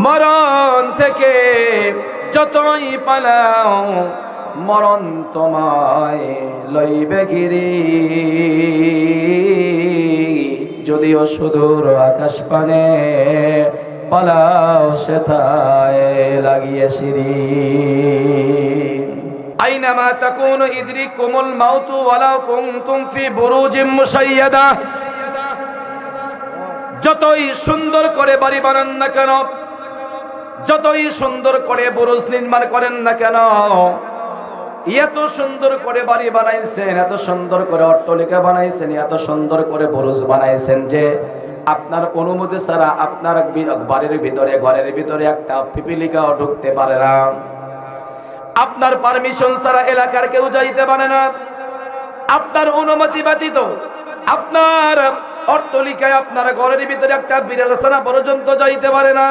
মরণ থেকে যতই পালাও মরণ তোমায় লইবে ঘিরি। যদিও সুদূর আকাশ পানে পালাও সেথায় লাগিয়ে সিঁড়ি। আইনামা তাকুনু ইদরিকুমুল মাউতু ওয়ালাউ কুনতুম ফি বুরুজিম মুশাইয়াদা। যতই সুন্দর করে বাড়ি বানান না কেন, যতই সুন্দর করে বুরুজ নির্মাণ করেন না কেন, এত সুন্দর করে বাড়ি বানাইছেন, এত সুন্দর করে অট্টালিকা বানাইছেন, এত সুন্দর করে বুরুজ বানাইছেন যে আপনার অনুমতি ছাড়া আপনার বাড়ির ভিতরে, ঘরের ভিতরে একটা পিপিলিকাও ঢুকতে পারে না। আপনার পারমিশন ছাড়া এলাকার কেউ যাইতে পারে না। আপনার অনুমতি ব্যতীত আপনার অট্টালিকায়, আপনার ঘরের ভিতরে একটা বিড়াল ছানা পর্যন্ত যাইতে পারে না।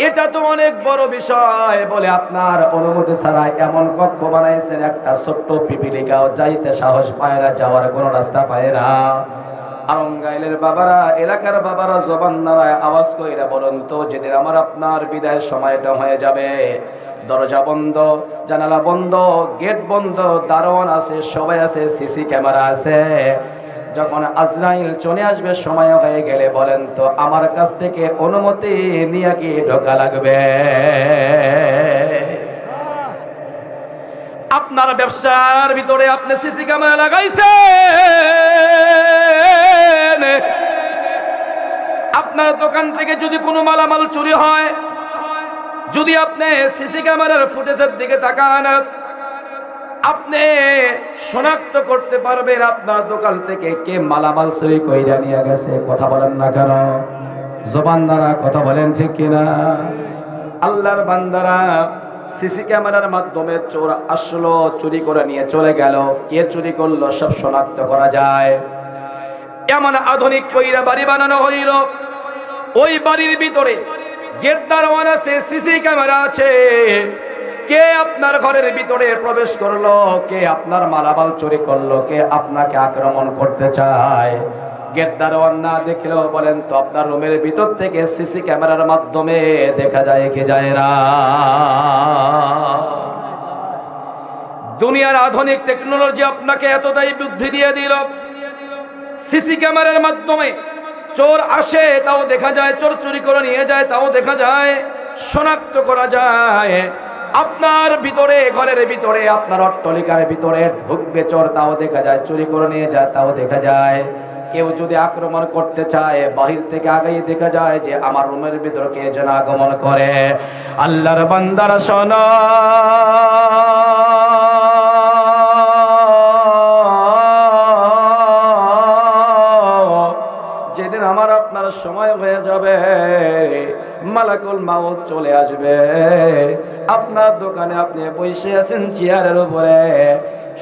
এটা তো অনেক বড় বিষয় বলে আপনার অনুমতি ছাড়া এমন কক্ষ বানাইছেন, একটা ছোট্ট পিপিলিকাও যাইতে সাহস পায় না, যাওয়ার কোনো রাস্তা পায় না। আরঙ্গাইলের বাবারা, এলাকার বাবারা জবান নাড়ায় আওয়াজ কইরা বলুন তো, যেদিন আমার আপনার বিদায়ের সময়টা হয়ে যাবে, দরজা বন্ধ, জানালা বন্ধ, গেট বন্ধ, দারোয়ান আছে, সবাই আছে, সিসি ক্যামেরা আছে, যখন আজরাইল চলে আসবে সময় হয়ে গেলে বলেন তো আমার কাছ থেকে অনুমতি নিয়ে কি ঢোকা লাগবে? আপনার ব্যবসার ভিতরে আপনি সিসি ক্যামেরা লাগাইছেন, আপনার দোকান থেকে যদি কোনো মালামাল চুরি হয়, যদি আপনি সিসি ক্যামেরার ফুটেজের দিকে তাকান, আপনি শনাক্ত করতে পারবেন আপনার দোকান থেকে কে মালামাল চুরি কইরা নিয়ে গেছে। কথা বলেন না কেন? জবান দ্বারা কথা বলেন ঠিক কিনা? আল্লাহর বান্দারা, সিসি ক্যামেরার মাধ্যমে চোর আসলো, চুরি করে নিয়ে চলে গেল, কে চুরি করলো সব শনাক্ত করা যায়। এমন আধুনিক কইরা বাড়ি বানানো হইল, ওই বাড়ির ভিতরে গেট দারোয়ান আছে, সিসি ক্যামেরা আছে, কে আপনার ঘরের ভিতরে প্রবেশ করলো, কে আপনার মালামাল চুরি করলো, কে আপনাকে আক্রমণ করতে চায়, গেট দারোয়ান না দেখলেও বলেন তো আপনার রুমের ভিতর থেকে সিসি ক্যামেরার মাধ্যমে দেখা যায় কি যায় না? দুনিয়ার আধুনিক টেকনোলজি আপনাকে এতটাই বুদ্ধি দিয়ে দিল, সিসি ক্যামেরার মাধ্যমে চোর আসে তাও দেখা যায়, চোর চুরি করে নিয়ে যায় তাও দেখা যায়, শনাক্ত করা যায়। আপনার ভিতরে, ঘরের ভিতরে, আপনার অট্টালিকার ভিতরে ঢুকবে চোর তাও দেখা যায়, চুরি করে নিয়ে যায় তাও দেখা যায়। কেউ যদি আক্রমণ করতে চায় বাহির থেকে আগেই দেখা যায় যে আমার রুমের ভিতরে কে যেন আগমন করে। আল্লাহর বান্দারা শোনো, যেদিন আমার আপনার সময় হয়ে যাবে, মালাকুল মাউত চলে আসবে, আপনার দোকানে আপনি বসে আছেন চেয়ারের উপরে,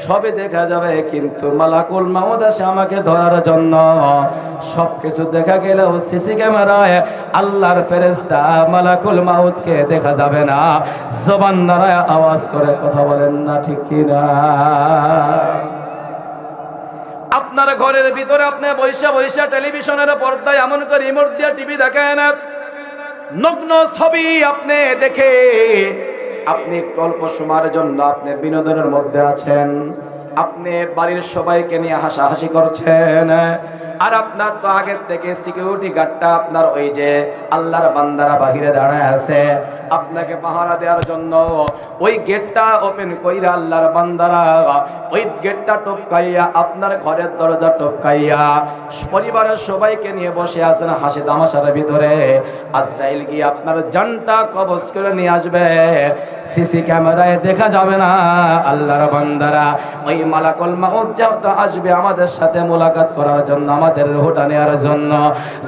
সবে দেখা যাবে, কিন্তু মালাকুল মাউত আসে আমাকে ধরার জন্য। সবকিছু দেখা গেলেও সিসি ক্যামেরায় আল্লাহর ফেরেশতা মালাকুল মাউতকে দেখা যাবে না। জবান নাড়ায় আওয়াজ করে কথা বলেন না ঠিক কিনা? আপনার ঘরের ভিতরে আপনি বৈশা বৈশা টেলিভিশনের পর্দায় এমন করে রিমোট দিয়ে টিভি দেখেন, নগ্ন ছবি আপনি দেখে আপনি অল্প সময়ের জন্য আপনি বিনোদনের মধ্যে আছেন, আপনি বাড়ির সবাইকে নিয়ে হাসাহাসি করছেন, আর আপনার তো আগের থেকে সিকিউরিটি গার্ডটা আপনার ওই যে আল্লাহর বান্দারা বাহিরে দাঁড়ায় আছে আপনাকে পাহারা দেওয়ার জন্য, ওই গেটটা ওপেন কইরা আল্লাহর বান্দারা ওই গেটটা টপকাইয়া আপনার ঘরের দরজা টপকাইয়া পরিবারের সবাইকে নিয়ে বসে আছেন হাসি তামাশার ভিতরে। আজরাইল গিয়ে আপনার জানটা কবজ করে নিয়ে আসবে, সিসি ক্যামেরায় দেখা যাবে না। আল্লাহর বান্দারা, ওই মালাকুল মাউত যখন আসবে আমাদের সাথে মোলাকাত করার জন্য, আমাদের রূহটা নেওয়ার জন্য,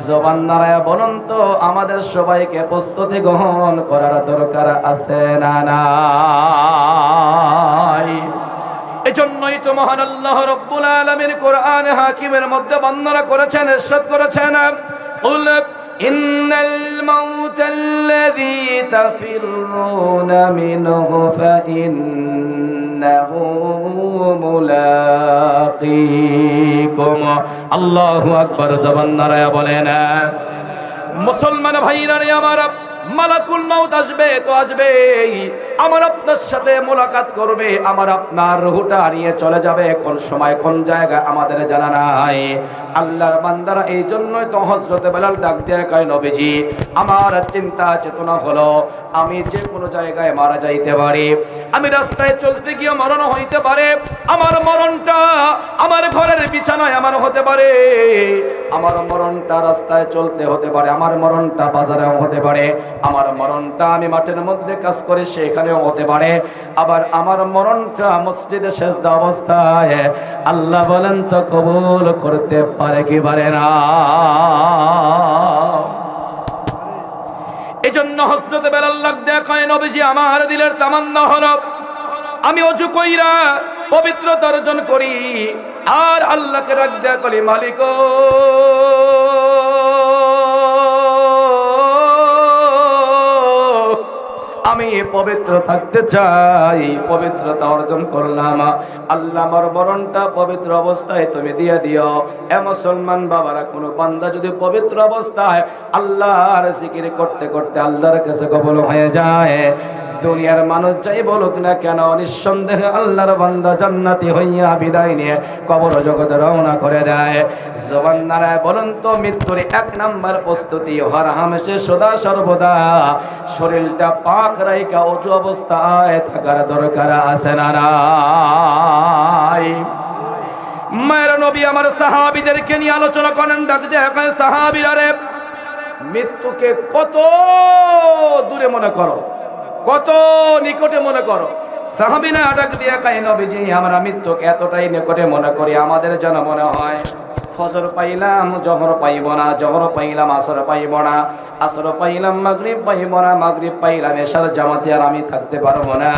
জবান নাড়ায়া বলুন তো আমাদের সবাইকে প্রস্তুতি গ্রহণ করার দরকার আছে না নাই? এজন্যই তো মহান আল্লাহ রাব্বুল আলামিন কোরআন হাকিমের মধ্যে বর্ণনা করেছেন, ইরশাদ করেছেন, কুল ইন্নাল মাউতাল্লাযী তাফিরুনা মিনহু ফাইন্নাহু মুলাকীকুম। আল্লাহু আকবার। জবান নারায়া বলেন, মুসলমান ভাইরা রে আমার, মালাকুল মাউত আসবে তো আসবেই, আমার আপনার সাথে মোলাকাত করবে, আমার আপনার রূহটা নিয়ে চলে যাবে। কোন সময় কোন জায়গায় আমাদের জানা নাই। আল্লাহর বান্দারা এই জন্যই তো হযরত বেলাল ডাক দিয়ে কয়, নবীজি আমার চিন্তা চেতনা হলো আমি যে কোনো জায়গায় মারা যাইতে পারি, আমি রাস্তায় চলতে গিয়ে মরণ হইতে পারে, আমার মরণটা আমার ঘরের বিছানায় আমার হতে পারে, আমার মরণটা রাস্তায় চলতে হতে পারে, আমার মরণটা বাজারে হতে পারে, আমার মরণটা আমি মাঠের মধ্যে কাজ করে সেখানেও হতে পারে, আবার আমার মরণটা মসজিদে সেজদা অবস্থায় আল্লাহ বলেন তো কবুল করতে পারে কি পারে না। এজন্য হযরত বেলাল লাগ দেয়া কয়, নবীজি আমার দিলের তামান্না হলো আমি ওযু কইরা পবিত্রতা অর্জন করি আর আল্লাহকে ডাক দেয়া করি, মালিক আমি পবিত্র থাকতে চাই, পবিত্রতা অর্জন করলাম, আল্লাহ আমার মরণটা পবিত্র অবস্থায় তুমি দিয়ে দিও। এ মুসলমান বাবারা, কোনো বান্দা যদি পবিত্র অবস্থায় আল্লাহর জিকির করতে করতে আল্লাহর কাছে কবুল হয়ে যায়, দুনিয়ার মানুষ যাই বলুক না কেন, নিঃসন্দেহে আল্লাহর বান্দা জান্নাতি হইয়া বিদায় নিয়ে কবর জগতে রওনা করে দেয়। জবান নারায় বলুন তো, মৃত্যুর এক নাম্বার প্রস্তুতি হর হামেশে সদা সর্বদা শরীরটা পাক রাইকা ওযু অবস্থায় থাকার দরকার আছে না নাই? মায়ের নবী আমার সাহাবীদেরকে নিয়ে আলোচনা করেন, ডাক দিয়ে কয়, সাহাবীরা রে, মৃত্যুকে কত দূরে মনে করো, কত নিকটে মনে করো। সাহাবীরা ডাক দিয়ে কয়, নবীজি আমরা মৃত্যুকে এতটাই নিকটে মনে করি, আমাদের যেন মনে হয় ফজর পাইলাম জোহর পাইব না, জোহর পাইলাম আসর পাইব না, আসর পাইলাম মাগরিব পাইব না, মাগরিব পাইলাম এশার জামাতে আর আমি থাকতে পারবো না।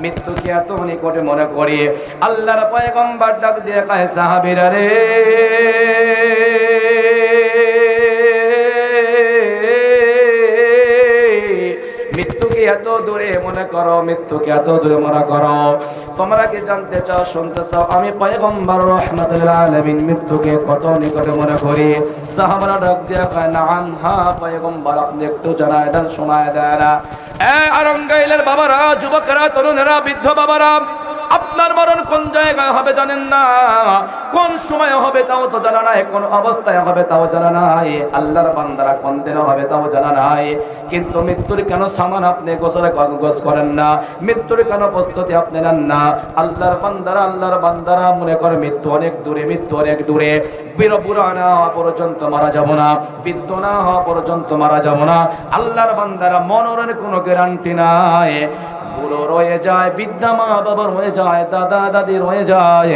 মৃত্যুকে এত নিকটে মনে করি। আল্লাহর পয়গম্বর ডাক দিয়ে কয়, সাহাবীরা রে, মৃত্যুকে এত দূরে মনে করো, মৃত্যুকে এত দূরে মনে করো। তোমরা কি জানতে চাও, শুনতে চাও, আমি পয়গম্বর রাহমাতুল আলামিন মৃত্যুকে কত নিকটে মনে করি? সাহাবারা ডাক দিয়া কয়, নাম, হ্যাঁ পয়গম্বর, আপনি একটু জানায় দেন, শোনায় দেন। আরঙ্গাইলের বাবারা, যুবকেরা, তরুণেরা, বৃদ্ধ বাবারা, আপনার মরণ কোন জায়গায় হবে জানেন না, কোন সময় হবে তাও তো জানা নাই, কোন অবস্থায় হবে তাও জানা নাই, আল্লাহর বান্দারা কোন দিনে হবে তাও জানা নাই। কিন্তু মৃত্যুর কেন সামান আপনি গোছ করেন না, মৃত্যুর কেন প্রস্তুতি আপনি নেন না? আল্লাহর বান্দারা মনে করে মৃত্যু অনেক দূরে, মৃত্যু অনেক দূরে, বুড়া না হওয়া পর্যন্ত মারা যাব না, বৃদ্ধ না হওয়া পর্যন্ত মারা যাব না। আল্লাহর বান্দারা মরণের কোনো গ্যারান্টি নাই, বুড়ো রয়ে যায়, বৃদ্ধা মা বাবার হয়ে যায়, দাদা দাদির হয়ে যায়,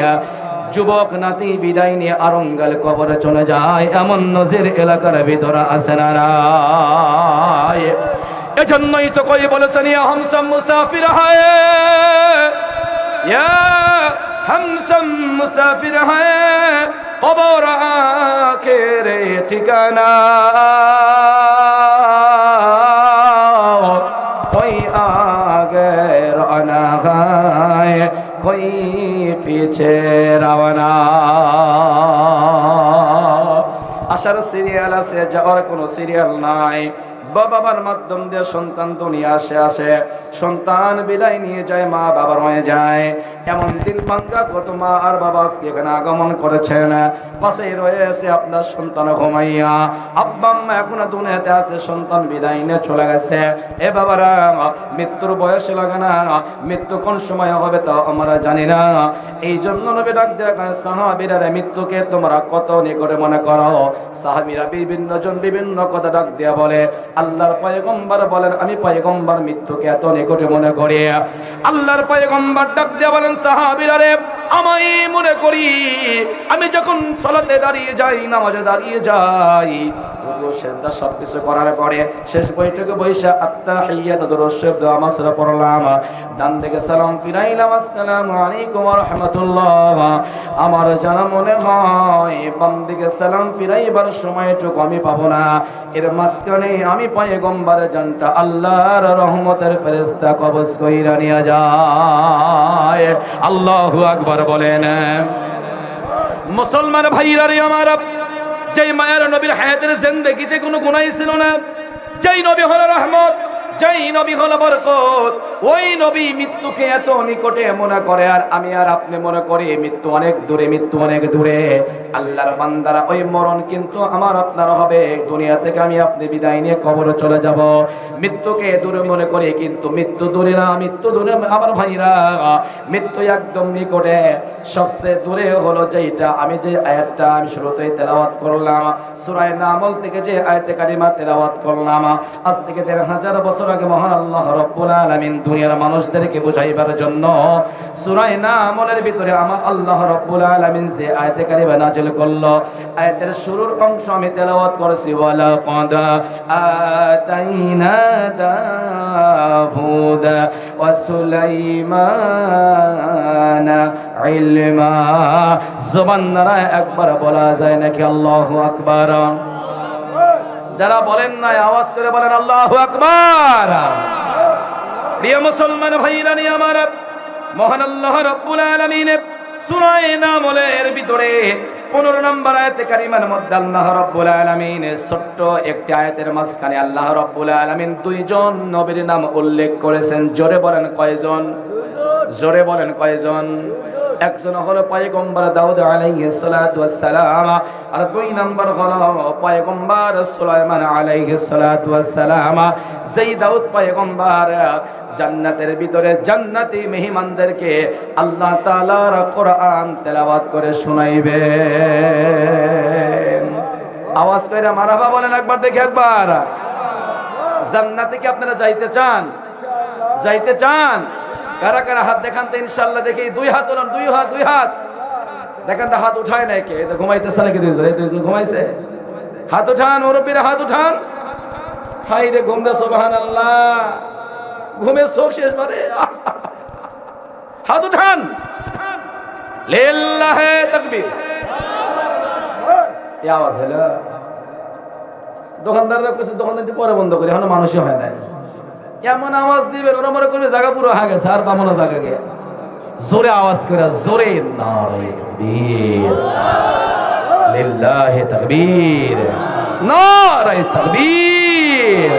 যুবক নাতি বিদায় নিয়ে আরঙ্গাল কবরে চলে যায়, এমন নজির এলাকার ভিতরে আছে না নাই? এজন্যই তো কই বলেছেন, ইয়া হামসাম মুসাফির হায়, ইয়া হামসাম মুসাফির হায়, কবর আখেরে ঠিকানা, कोई आगे रवाना है, कोई पीछे रवाना। আসার সিরিয়াল আছে, যাওয়ার কোনো সিরিয়াল নাই। বাবার মাধ্যম দিয়ে সন্তান দুনিয়া আসে, সন্তান বিদায় নিয়ে যায়, মা বাবার হয়ে যায়। এমন দিন ভাঙ্গা কত মা আর বাবা আজকে এখানে আগমন করেছেন, পাশেই রয়েছে আপনার সন্তান ঘুমাইয়া, আব্বা আম্মা এখনো দুনিয়াতে আছে, সন্তান বিদায় নিয়ে চলে গেছে। এ বাবারা, মৃত্যুর বয়স লাগে না, মৃত্যু কোন সময় হবে তা আমরা জানি না। এই জন্য নবী ডাক দেয়া কয়, সাহাবীরা রে, মৃত্যুকে তোমরা কত নিকটে মনে করো। সাহাবীরা বিভিন্ন জন বিভিন্ন কথা ডাক দেয়া বলে। আল্লাহর পয়গম্বর বলেন, আমি পয়গম্বর মৃত্যুকে এত নিকটে মনে করি। আল্লাহর পয়গম্বর ডাক দেয়া বলেন, সাহাবীরা রে, আমি মনে করি আমি যখন সালাতে দাঁড়িয়ে যাই, নামাজে দাঁড়িয়ে যাই, রুকু সিজদা সবকিছু করার পরে শেষ বৈঠকে বৈশা আত্তাহিয়াতু দুরূদ শব্দ আমাসরা পড়লাম, ডান দিকে সালাম ফিরাইলাম, আসসালামু আলাইকুম ওয়া রাহমাতুল্লাহ, আমার জানা মনে হয় বাম দিকে সালাম ফিরাইবার সময়টুকু আমি পাবো না। এর মাঝখানে আমি পয়গম্বরের জানটা আল্লাহর রহমতের ফেরেশতা কবজ কইরা নিয়ে যায়। আল্লাহু আকবার বলেন। মুসলমান ভাইরা রে আমার, যে মায়ের নবীর হায়াতের জিন্দেগিতে কোনো গুনাহ ছিল না, যেই নবী হলো রহমত, যেই নবী হলো বরকত, ওই নবী মৃত্যুকে এত নিকটে মনে করে, আর আমি আর আপনি মনে করি মৃত্যু অনেক দূরে, মৃত্যু অনেক দূরে। আল্লাহর বান্দারা, ওই মরণ কিন্তু আমার আপনার হবে। দুনিয়া থেকে আমি আপনি বিদায় নিয়ে কবরে চলে যাব, মৃত্যুকে দূরে মনে করি, কিন্তু মৃত্যু দূরে না, মৃত্যু দূরে আমার ভাইরা, মৃত্যু একদম নিকটে। সবচেয়ে দূরে হলো যেটা, আমি যে আয়াতটা আমি শুরুতেই তেলাওয়াত করলাম, সূরা নামল থেকে যে আয়াতে কারিমা তেলাওয়াত করলাম, আজ থেকে ১৫০০ বছর আগে মহান আল্লাহ রাব্বুল আলামিন দুনিয়ার মানুষদেরকে বুঝাইবার জন্য সূরা নামলের ভিতরে আমার আল্লাহ রাব্বুল আলামিন যে আয়াতে কারিমা নাযিল করলো, আয়াতের শুরুর অংশ আমি তেলাওয়াত করেছি, ওয়ালা ক্বাদ আতাইনা দাউদা ওয়া সুলাইমানা ইলমা। জবান নাড়ায় একবার বলা যায় নাকি আল্লাহু আকবার? যারা বলেন না আওয়াজ করে বলেন আল্লাহু আকবার। প্রিয় মুসলমান ভাইরা নিয়ে আমার, মহান আল্লাহ রাব্বুল আলামিন সূরা নামলের ভিতরে 15 নম্বর আয়াতে কারিমার মধ্যে আল্লাহ রাব্বুল আলামিন ছোট্ট একটি আয়াতের মাঝখানে আল্লাহ রাব্বুল আলামিন দুইজন নবীর নাম উল্লেখ করেছেন। জোরে বলেন কয়জন? জোরে বলেন কয়জন? একজন হলো পয়গম্বর দাউদ আলাইহিস সালাতু ওয়াস সালাম, আর দুই নম্বর হলো পয়গম্বর সুলাইমান আলাইহিস সালাতু ওয়াস সালাম। যেই দাউদ পয়গম্বর জান্নাতের ভিতরে জান্নাতি মেহমানদেরকে আল্লাহ তাআলার কোরআন তেলাওয়াত করে শোনাইবেন। আওয়াজ করে মারহাবা বলেন একবার, দেখি একবার। জান্নাতে কি আপনারা যাইতে চান? যাইতে চান? কারা কারা হাত দেখান তো ইনশাআল্লাহ। দেখি দুই হাত তোলেন, দুই হাত, দুই হাত দেখেন তো। হাত উঠায় নাই কে? এটা ঘুমাইতেছে নাকি? দুইজন, এই দুইজন ঘুমাইছে। হাত উঠান, মুরব্বীরা হাত উঠান। হাই রে ঘুমরে, সুবহানাল্লাহ, ঘুমে চোখ শেষ মানে। হাত উঠান, লিল্লাহি তাকবীর। এই আওয়াজ হলো। দোকানদাররা কইছে দোকানদার পরে বন্ধ করি, এখনো মানুষই হয় নাই। এমন আওয়াজ দিবেন ওরা মনে করবে জায়গা পুরো হয়ে গেছে, আর পাবো না জায়গা গিয়ে। জোরে আওয়াজ করে, জোরে নারে তাকবীর, লিল্লাহি তাকবীর, নারে তাকবীর।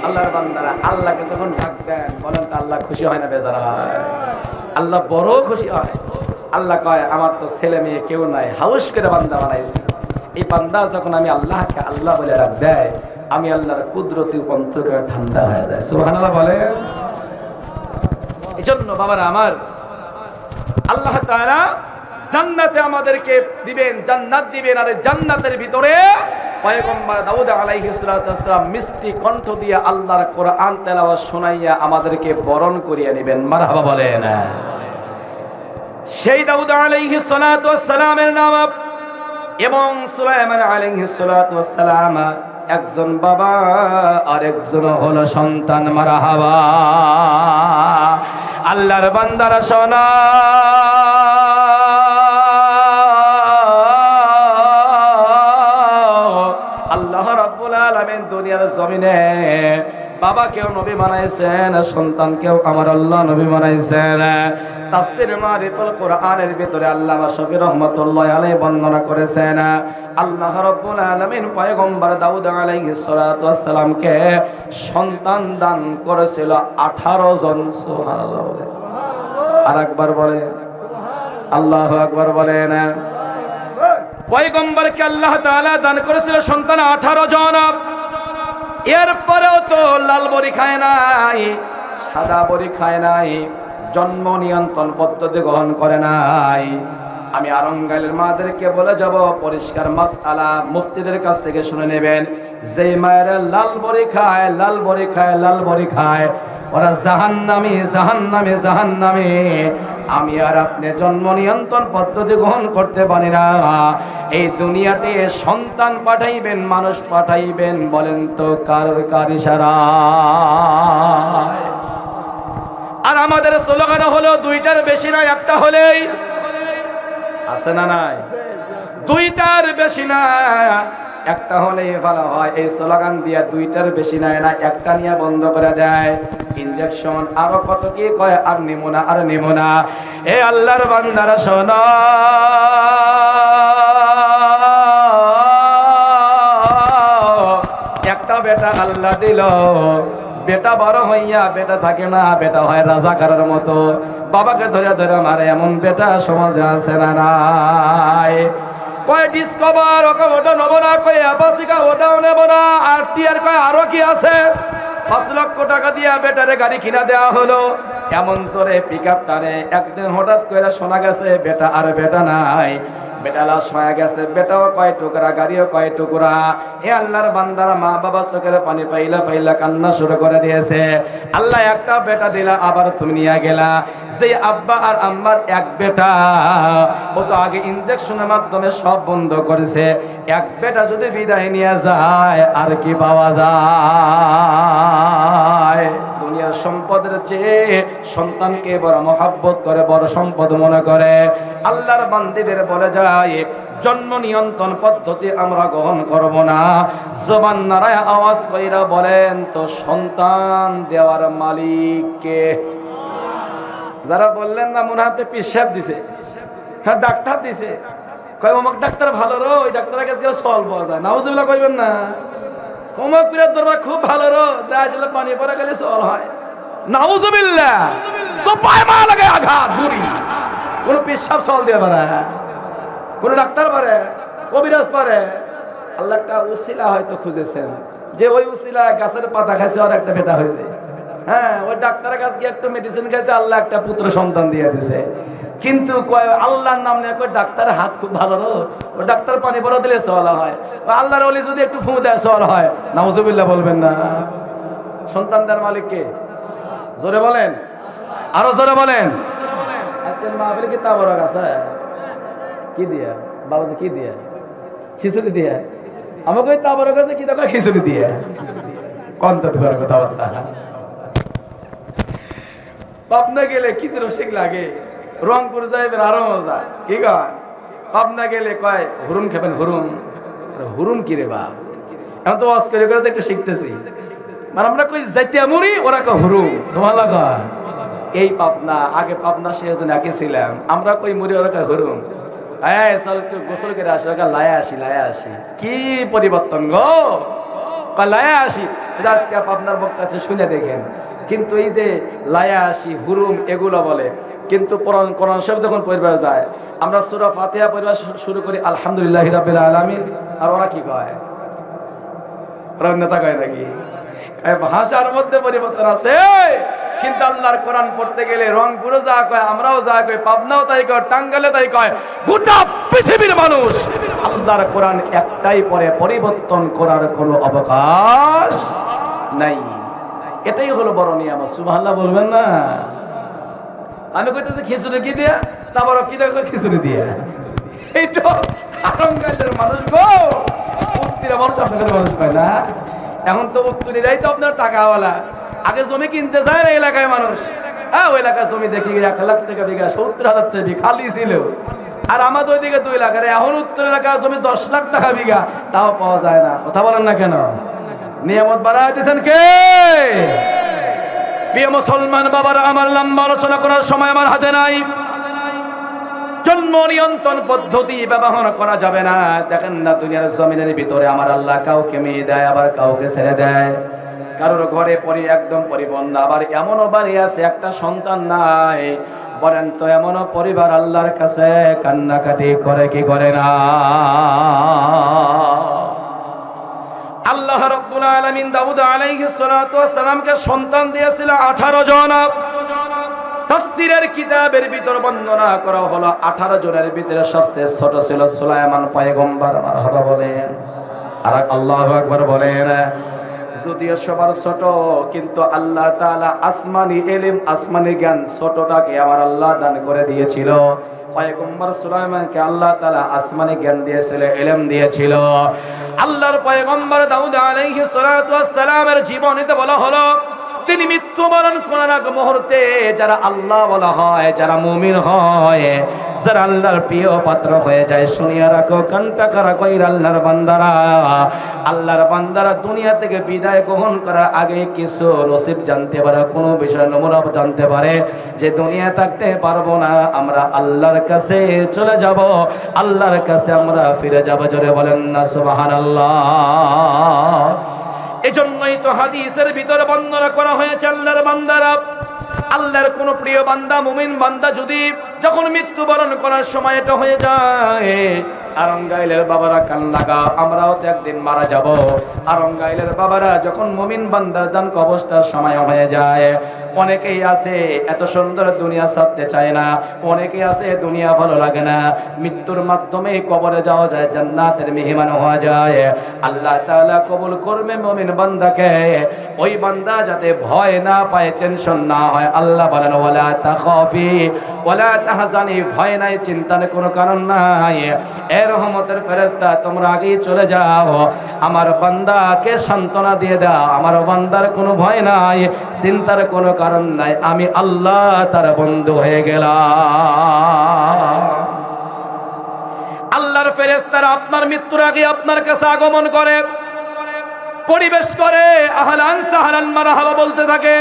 আল্লাহর বান্দারা আল্লাহকে যখন ডাকবেন, বলেন তো আল্লাহ খুশি হয় না বেজার হয়? আল্লাহ বড় খুশি হয়। আল্লাহ কয় আমার তো ছেলে মেয়ে কেউ নাই, হাউস করে বান্দা বানাইছি। এই বান্দা যখন আমি আল্লাহকে আল্লাহ বলে ডাক দেয়, আমি আল্লাহর কুদরতি অন্তরে ঠান্ডা হয়ে যায়। সুবহানাল্লাহ বলেন। এই জন্য বাবারা আমার, আল্লাহ তাআলা জান্নাতে আমাদেরকে দিবেন, জান্নাত দিবেন। আর জান্নাতের ভিতরে পয়গম্বর দাউদ আলাইহিস সালাতু ওয়াস সালাম মিষ্টি কণ্ঠ দিয়ে আল্লাহর কোরআন তেলাওয়াত শোনাইয়া আমাদেরকে বরণ করিয়ে নেবেন। মারহাবা বলেন। সেই দাউদ আলাইহিস সালাতু ওয়াস সালামের নাম এবং সুলাইমান আলাইহিস সালাতু ওয়াস সালাম একজন বাবা আর একজন হলো সন্তান। মারহাবা। আল্লাহর বান্দারা শোনা, আল্লাহ রাব্বুল আলামিন দুনিয়ার জমিনে বাবাকেও নবী বানাইছেন, সন্তানকেও আমার আল্লাহ নবী বানাইছেন। তাফসীর মারিফুল কোরআনের ভিতরে আল্লামা শফি রহমাতুল্লাহি আলাইহি বর্ণনা করেছেন, আল্লাহ রাব্বুল আলামিন পয়গম্বর দাউদ আলাইহিস সালাতু ওয়াস সালামকে সন্তান দান করেছিল 18 জন। সুবহানাল্লাহ বলেন। আরেকবার বলেন আল্লাহু আকবার বলেন। পয়গম্বরকে আল্লাহ তাআলা দান করেছিল সন্তান 18 জন। এরপরেও তো লাল বড়ি খায় নাই, সাদা বড়ি খায় নাই, জন্ম নিয়ন্ত্রণ পদ্ধতি গ্রহণ করে নাই। আমি আরঙ্গাইলের মাদেরকে বলে যাব, পরিষ্কার মাসআলা মুফতিদের কাছ থেকে শুনে নেবেন। যেই মায়েরা লাল বড়ি খায়, লাল বড়ি খায়, লাল বড়ি খায়, ওরা জাহান্নামী, জাহান্নামী, জাহান্নামী। আমি আর আপনি জন্ম নিয়ন্ত্রণ পদ্ধতি গ্রহণ করতে পারি না। এই দুনিয়াতে সন্তান পাঠাইবেন, মানুষ পাঠাইবেন, বলেন তো কার ইশারা? আর আমাদের স্লোগান হলো দুইটার বেশি না, একটা হলেই আছে না নাই? দুইটার বেশি না, একটা হলেই ভালো হয়। এই স্লোগান দিয়া দুইটার বেশি নেয় না, একটা নিয়ে বন্ধ করে দেয়। ইনজেকশন আরো কত কি কয়, আর নিমো না, আর নিমো না। এ আল্লাহর বান্দারা শোনো, একটা একটা বেটা আল্লাহ দিল, বেটা বড় হইয়া বেটা থাকে না, বেটা হয় রাজাকারের মতো, বাবাকে ধরে ধরে মারে, এমন বেটা সমাজে আছে না নাই? কয় ডিসকভার ওটা নেবো না, কয় অ্যাপাসিকা ওটাও নেবো না, আর টিয়ার কয় আরো কি আছে। 5 লক্ষ টাকা দিয়ে বেটারে গাড়ি কিনা দেওয়া হলো, এমন জোরে পিকআপ টানে। একদিন হঠাৎ করে শোনা গেছে বেটা আর বেটা নাই, বেটা লাশ হয়ে গেছে, বেটাও কয় টুকরা, গাড়িও কয় টুকরা। এ আল্লাহর বান্দারা মা বাবা চোখের পানি পাইলা পাইলা কান্না শুরু করে দিয়েছে। আল্লাহ একটা বেটা দিলা, আবার তুমি নিয়ে গেলা। যে আব্বা আর আম্মার এক বেটা, ও তো আগে ইনজেকশনের মাধ্যমে সব বন্ধ করেছে। এক বেটা যদি বিদায় নিয়ে যায় আর কি পাওয়া যায়? দুনিয়ার সম্পদের চেয়ে সন্তানকে বড় মহব্বত করে, বড় সম্পদ মনে করে। আল্লাহর বান্দীদের বলে যায় জন্ম নিয়ন্ত্রণ পদ্ধতি আমরা গ্রহণ করব না। জবান নাড়ায় আওয়াজ কইরা বলেন তো সন্তান দেওয়ার মালিক কে? যারা বললেন না মনে হয় আপনি পিসাব দিছে, হ্যাঁ ডাক্তার দিছে, কয় অমুক ডাক্তার ভালো রো, ওই ডাক্তারের কাছে গেলে সল পাওয়া যায়। নাউজুবিল্লাহ কইবেন না। অমুক পীরের দরবার খুব ভালো রো, যা আসলে পানি পড়া গেলে সল হয়। নাউজুবিল্লাহ, তো পায় মা লাগে আঘাত বুড়ি। কোন পিসাব সল দিয়ে পারে, কোন ডাক্তার পারে, কবিরাজ পারে? আল্লাহ একটা উসিলা হয়তো খুঁজেছেন, যে ওই উসিলা গাছের পাতা খাইছে আর একটা বেটা হয়েছে। হ্যাঁ, ওই ডাক্তারের কাছে গিয়ে একটু মেডিসিন খাইছে, আল্লাহ একটা পুত্র সন্তান দিয়ে দিছে। কিন্তু আল্লাহর নাম নিয়ে কই ডাক্তারের হাত খুব ভালো রো, ও ডাক্তার পানি পড়া দিলে সওয়াল হয়। আল্লাহর ওলি যদি একটু ফু দেয় সওয়াল হয়। নাউজুবিল্লাহ বলবেন না। সন্তান দেওয়ার মালিক কে? জোরে বলেন, আরো জোরে বলেন। আজকের মাহফিলে কি তাবরক আছে? কি দিয়া বাবাজি, কি দিয়া? খিচুড়ি দিয়া। আমাকে তাবরক আছে কি দেখো, খিচুড়ি দিয়া। কন্ত তোমার কথাবার্তা। পাবনা গেলে কি রসিক লাগে, রংপুর যাইবেন আরো মজা। কি কয়? পাবনা গেলে কয় হুরুম খাবেন। হুরুম, হুরুম কি রে বা? এখন তো ওয়াজ করে করে একটু শিখতেছি। মানে আমরা কই জাইতিয়া মুড়ি, ওরা কয় হুরুম। সুবহানাল্লাহ কয়। এই পাবনা, আগে পাবনা সেজন আগে ছিলাম, আমরা কই মুড়ি, ওরা কয় হুরুম। এই চল একটু গোসল করে আসি, ওরা লায়া আসি, লায়া আসি। কি পরিবর্তন গো, কয় লায়া আসি। আজকে পাবনার বক্তা আছে, শুনে দেখেন। কিন্তু এই যে লায়া আসি, হুরুম এগুলো বলে, কিন্তু কোরআন শরীফ যখন পড়বা যায়, আমরা সূরা ফাতিহা পড়বা শুরু করি আলহামদুলিল্লাহি রাব্বিল আলামিন, আর ওরা কি কয়? ওরা নেতা কয় নাকি? ভাষার মধ্যে পরিবর্তন আছে, কিন্তু আল্লাহর কোরআন পড়তে গেলে রংপুরে যা কয় আমরাও যা কই, পাবনাও তাই কয়, টাঙ্গাইলে তাই কয়, গোটা পৃথিবীর মানুষ আল্লাহর কোরআন একটাই পড়ে, পরিবর্তন করার কোনো অবকাশ নাই। এটাই হলো বড় নিয়ামত। সুবহানাল্লাহ বলবেন না? আমি কইতেছি খিচুড়ি কি দিয়া, তারপর কি দেখো খিচুড়ি দিয়া। এই তো টাঙ্গাইলের মানুষ গো, উত্তরের মানুষ আপনাদের মানুষ পায় না। এখন তো উত্তরেরাই তো আপনার টাকাওয়ালা। আগে জমি কিনতে যায় না এলাকায় মানুষ। হ্যাঁ, ওই এলাকায় জমি দেখি 1 লাখ টাকা বিঘা, 70,000 টাকা বিঘা খালি ছিল। আর আমাদের ওইদিকে 2 লাখ। আর এখন উত্তর এলাকার জমি 10 লাখ টাকা বিঘা, তাও পাওয়া যায় না। কথা বলেন না কেন? নিয়ামত বাড়ায় দিয়েছেন কে? প্রিয় মুসলমান বাবারা, আমার লম্বা আলোচনা করার সময় আমার হাতে নাই। জন্ম নিয়ন্ত্রণ পদ্ধতি ব্যবহার করা যাবে না। দেখেন না, দুনিয়ার জমিনের ভিতরে আমার আল্লাহ কাউকে মেয়ে দেয়, আবার কাউকে ছেড়ে দেয়। কারোর ঘরে একদম পরিপূর্ণ, আবার এমনও বাড়ি আছে একটা সন্তান নাই। বলেন তো এমনও পরিবার আল্লাহর কাছে কান্নাকাটি করে কি করে না? আল্লাহ রাব্বুল আলামিন দাউদ আলাইহিস সালাতু ওয়াস সালামকে সন্তান দিয়েছিল 18 জন। তাফসীরের কিতাবের ভিতর বর্ণনা করা হলো 18 জনের ভিতরে সবচেয়ে ছোট ছিল সুলাইমান পয়গম্বর। মারহাবা বলেন, আর আল্লাহু আকবার বলেন। যদিও সবার ছোট, কিন্তু আল্লাহ তাআলা আসমানি ইলম, আসমানি জ্ঞান ছোটটাকে আমার আল্লাহ দান করে দিয়েছিল। পয়গম্বর সুলাইমানকে আল্লাহ তাআলা আসমানি জ্ঞান দিয়েছিল, ইলম দিয়েছিল। আল্লাহর পয়গম্বর দাউদ আলাইহিস সালাতু ওয়াস সালামের জীবনীতে বলা হলো, তিনি মৃত্যুবরণ করার আগ মুহূর্তে যারা আল্লাহ বলা হয়, যারা মুমিন হয়, যারা আল্লাহর প্রিয় পাত্র হয়ে যায়, শুনিয়া রাখো, কানটা খাড়া কইরা আল্লাহর বান্দারা দুনিয়া থেকে বিদায় গ্রহণ করার আগে কিছু নসিব জানতে পারে, কোনো বিষয় নমুনা জানতে পারে যে দুনিয়া থাকতে পারবো না, আমরা আল্লাহর কাছে চলে যাব, আল্লাহর কাছে আমরা ফিরে যাব। জোরে বলেন না সুবহানাল্লাহ। এজন্যই তো হাদিসের ভিতরে বর্ণনা করা হয়েছে আল্লাহর বান্দারা, আল্লাহর কোন প্রিয় বান্দা মুমিন বান্দা যদি যখন মৃত্যুবরণ করার সময়টা হয়ে যায়, আরঙ্গাইলের বাবারা কান লাগা, আমরাও তো একদিন মারা যাব। আরঙ্গাইলের বাবারা যখন মুমিন বান্দার দান কবরটার সময় হয়ে যায়, অনেকেই আছে এত সুন্দর দুনিয়া ছাড়তে চায় না, অনেকেই আছে দুনিয়া ভালো লাগে না, মৃত্যুর মাধ্যমে কবরে যাওয়া যায়, জান্নাতের মেহমান হওয়া যায়। আল্লাহ তাআলা কবুল করবে মুমিন বান্দাকে, ওই বান্দা যাতে ভয় না পায়, টেনশন না হয়। আল্লাহ বলেন ওয়ালা তাখাফি ওয়ালা তাহজানি, ভয় নাই, চিন্তার কোনো কারণ নাই। এ রহমতের ফেরেশতা তোমরা আগেই চলে যাও, আমার বান্দাকে সান্ত্বনা দিয়ে দাও, আমার বান্দার কোনো ভয় নাই, চিন্তার কোনো কারণ নাই, আমি আল্লাহ তার বন্ধু হয়ে গেলাম। আল্লাহর ফেরেশতারা আপনার মৃত্যুর আগে আপনার কাছে আগমন করে, পরিবেশ করে, আহলান সাহলান মারহাবা বলতে থাকে।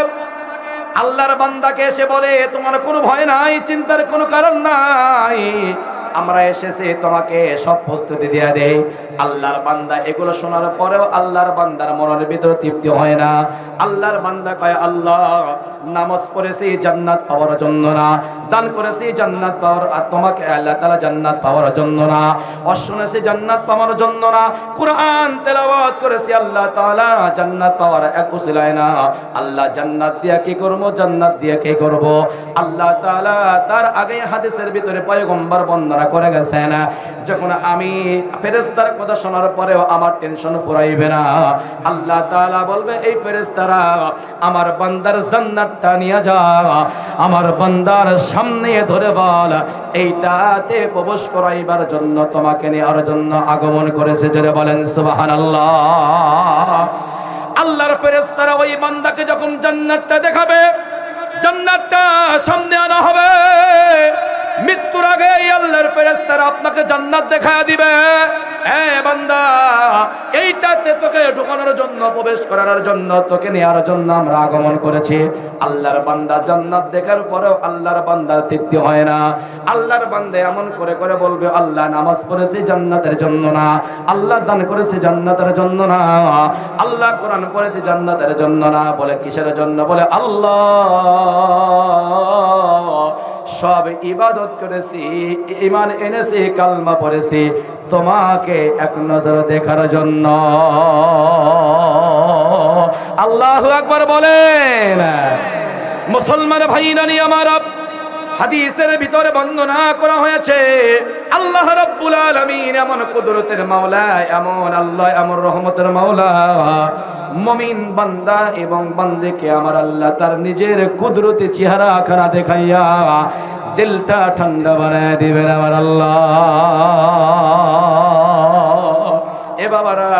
আল্লাহর বান্দাকে এসে বলে তোমার কোনো ভয় নাই, চিন্তার কোনো কারণ নাই, আমরা এসেছি তোমাকে সব প্রস্তুতি দিয়ে দেই। আল্লাহর বান্দা এগুলো শোনার পরেও আল্লাহর বান্দার মনের ভিতরে তৃপ্তি হয় না। আল্লাহর বান্দা কয় আল্লাহ, নামাজ পড়েছি জান্নাত পাওয়ার জন্য না, দান করেছি জান্নাত পাওয়ার, আর তোমাকে আল্লাহ তাআলা জান্নাত পাওয়ার জন্য না, শুনেছি জান্নাত পাওয়ার জন্য না, কুরআন তেলাওয়াত করেছি আল্লাহ তাআলা জান্নাত পাওয়ার এক উসিলায় না। আল্লাহ জান্নাত দিয়া কি করব, জান্নাত দিয়া কি করব? আল্লাহ তাআলা তার আগে হাদিসের ভিতরে পয়গম্বর বর্ণনা করে গেছেন, যখন আমি ফেরেশতার কথা শোনার পরেও আমার টেনশন ফুরাইবে না, আল্লাহ তাআলা বলবে এই ফেরেশতারা আমার বান্দার জান্নাতটা নিয়ে যা, আমার বান্দার সামনে ধরে বল এইটাতে প্রবেশ করাইবার জন্য তোমাকে নেওয়ার জন্য আগমন করেছে। জোরে বলেন সুবহানাল্লাহ। আল্লাহর ফেরেশতারা ওই বান্দাকে যখন জান্নাতটা দেখাবে, জান্নাতটা সামনে আনা হবে, মৃত্যুর আগে আল্লাহর ফেরেশতারা আপনাকে জান্নাত দেখায়া দিবে। এ বান্দা, এইটাতে তোকে ঢোকানোর জন্য, প্রবেশ করানোর জন্য, তোকে নেওয়ার জন্য আমরা আগমন করেছি। আল্লাহর বান্দা জান্নাত দেখার পরেও আল্লাহর বান্দার তৃপ্তি হয় না। আল্লাহর বান্দা এমন করে করে বলবে আল্লাহ নামাজ পড়েছি জান্নাতের জন্য না, আল্লাহ দান করেছি জান্নাতের জন্য না, আল্লাহ কোরআন পড়েছি জান্নাতের জন্য না। বলে কিসের জন্য? বলে আল্লাহ সব ইবাদত করেছি, ঈমান এনেছি, কালমা পড়েছি তোমাকে এক নজর দেখার জন্য। আল্লাহু আকবার বলেন। মুসলমান ভাইরা আমার, হাদিসের ভিতরে বর্ণনা করা হয়েছে আল্লাহ রাব্বুল আলামিন এমন কুদরতের মাওলা, এমন আল্লাহ, এমন রহমতের মাওলা, মুমিন বান্দা এবং বান্দাকে আমার আল্লাহ তার নিজের কুদরতি চেহারা খানা দেখাইয়া দিলটা ঠান্ডা বানায় দিবেন আমার আল্লাহ। এ বাবারা,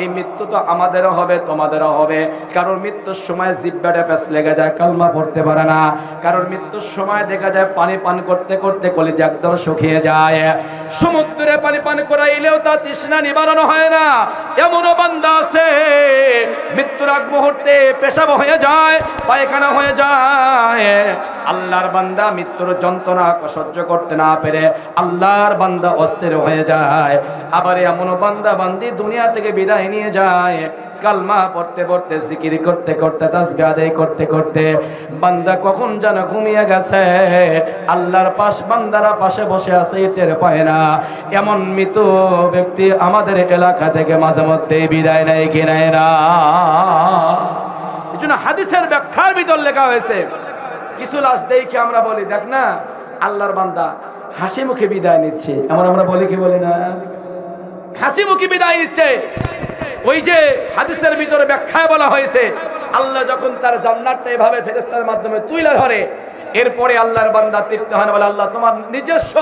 এই মৃত্যু তো আমাদেরও হবে, তোমাদেরও হবে। কারোর মৃত্যুর সময় জিহ্বাটা প্যাঁচ লেগে যায়, কালমা পড়তে পারে না। কারোর মৃত্যুর সময় দেখা যায় পানি পান করতে করতে কলিজা একদম শুকিয়ে যায়। সমুদ্রে পানি পান করাইলেও তার তৃষ্ণা নিবারণ হয় না। এমনও বান্দা আছে মৃত্যুর আগ মুহূর্তে পেশাব হয়ে যায়, পায়খানা হয়ে যায়। আল্লাহর বান্দা মৃত্যুর যন্ত্রণা সহ্য করতে না পেরে আল্লাহর বান্দা অস্থির হয়ে যায়। আবার এমনও বান্দা বান্দি দুনিয়া থেকে বিদায় নিয়ে যায়, কালমা পড়তে পড়তে, জিকির করতে করতে, তাসবিহ আদায় করতে করতে বান্দা কখন যেন ঘুমিয়ে গেছে। আল্লাহর বান্দারা পাশে বসে আছে, টের পায় না। এমন মৃত ব্যক্তি আমাদের এলাকা থেকে মাঝে মধ্যে বিদায় নেয় কি নেয় না। এই জন্য হাদিসের ব্যাখ্যার ভিতর লেখা হয়েছে, কিছু লাশ দেখে আমরা বলি দেখ না আল্লাহর বান্দা হাসি মুখে বিদায় নিচ্ছে, এমন আমরা বলি কি বলি না? হাসি মুখে বিদায় নিচ্ছে। ওই যে হাদিসের ভিতরে ব্যাখ্যায় বলা হয়েছে আল্লাহ যখন তার জান্নাতটা এভাবে ফেরেশতার মাধ্যমে তুলে ধরে, এরপরে আল্লাহর বান্দা তৃপ্তি হয় না, বলে আল্লাহ তোমার নিজস্ব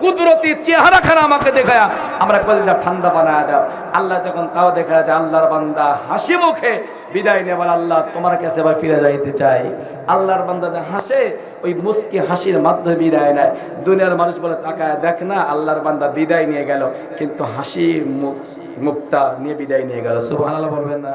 কুদরতি চেহারাখানা আমাকে দেখায়া আমরা কলিজা ঠান্ডা বানায় দাও। আল্লাহ যখন তাও দেখা যায় আল্লাহর বান্দা হাসি মুখে বিদায় নিয়ে বলে আল্লাহ তোমার কাছে আবার ফিরে যাইতে চাই। আল্লাহর বান্দা যে হাসে, ওই মুস্কি হাসির মাধ্যমে বিদায় নেয়। দুনিয়ার মানুষ বলে তাকায় দেখ না আল্লাহর বান্দা বিদায় নিয়ে গেল, কিন্তু হাসি মুখটা নিয়ে বিদায় নিয়ে গেল। সুবহানাল্লাহ বলবেন না?